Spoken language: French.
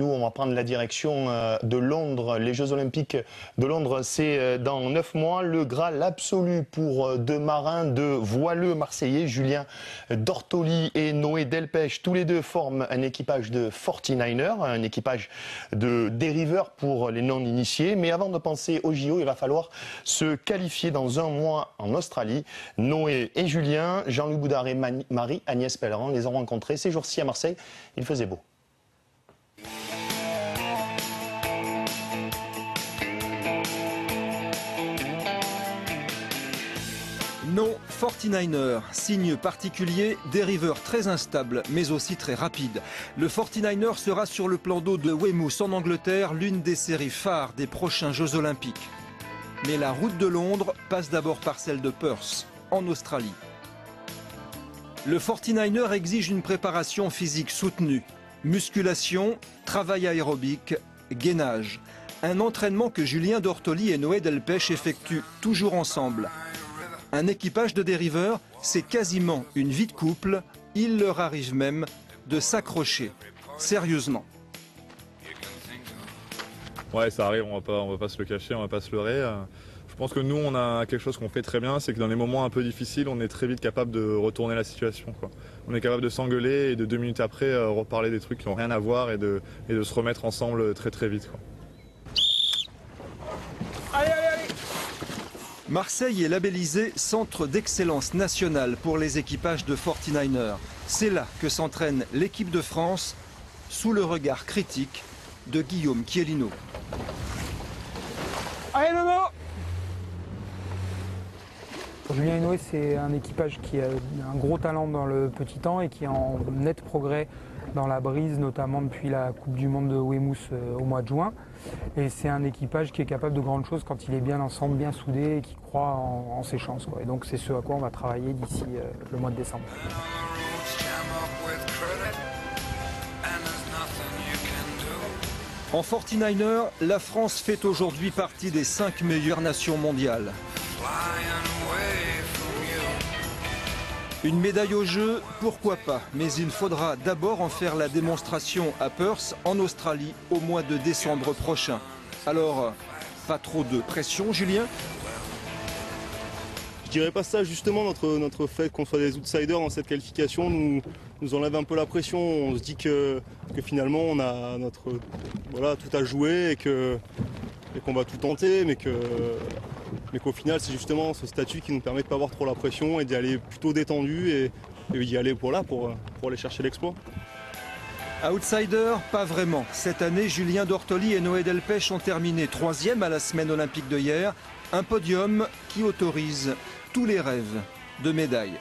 On va prendre la direction de Londres. Les Jeux Olympiques de Londres, c'est dans 9 mois. Le Graal absolu pour deux marins, deux voileux marseillais, Julien Dortoli et Noé Delpech. Tous les deux forment un équipage de 49ers, un équipage de dériveurs pour les non-initiés. Mais avant de penser au JO, il va falloir se qualifier dans 1 mois en Australie. Noé et Julien, Jean-Louis Boudard et Marie-Agnès Pellerin les ont rencontrés ces jours-ci à Marseille. Il faisait beau. Non, 49er, signe particulier, dériveur très instable mais aussi très rapide. Le 49er sera sur le plan d'eau de Weymouth en Angleterre, l'une des séries phares des prochains Jeux Olympiques. Mais la route de Londres passe d'abord par celle de Perth, en Australie. Le 49er exige une préparation physique soutenue, musculation, travail aérobique, gainage. Un entraînement que Julien Dortoli et Noé Delpech effectuent toujours ensemble. Un équipage de dériveurs, c'est quasiment une vie de couple. Il leur arrive même de s'accrocher sérieusement. Ouais, ça arrive, on va pas se le cacher, on va pas se leurrer. Je pense que nous, on a quelque chose qu'on fait très bien, c'est que dans les moments un peu difficiles, on est très vite capable de retourner la situation, quoi. On est capable de s'engueuler et de 2 minutes après reparler des trucs qui n'ont rien à voir et de se remettre ensemble très très vite, quoi. Marseille est labellisé Centre d'excellence nationale pour les équipages de 49ers. C'est là que s'entraîne l'équipe de France, sous le regard critique de Guillaume Chiellino. Allez Nono! Julien et Noé, c'est un équipage qui a un gros talent dans le petit temps et qui est en net progrès dans la brise, notamment depuis la Coupe du Monde de Weymouth au mois de juin. Et c'est un équipage qui est capable de grandes choses quand il est bien ensemble, bien soudé et qui croit en ses chances, quoi. Et donc c'est ce à quoi on va travailler d'ici le mois de décembre. En 49er, la France fait aujourd'hui partie des 5 meilleures nations mondiales. Une médaille au jeu, pourquoi pas, mais il faudra d'abord en faire la démonstration à Perth, en Australie, au mois de décembre prochain. Alors, pas trop de pression, Julien? Je dirais pas ça, justement, notre fait qu'on soit des outsiders dans cette qualification nous enlève un peu la pression. On se dit que finalement on a tout à jouer et qu'on va tout tenter, mais qu'au final c'est justement ce statut qui nous permet de ne pas avoir trop la pression et d'y aller plutôt détendu et d'y aller pour aller chercher l'exploit. Outsider, pas vraiment. Cette année, Julien Dortoli et Noé Delpech ont terminé 3e à la semaine olympique de hier. Un podium qui autorise tous les rêves de médailles.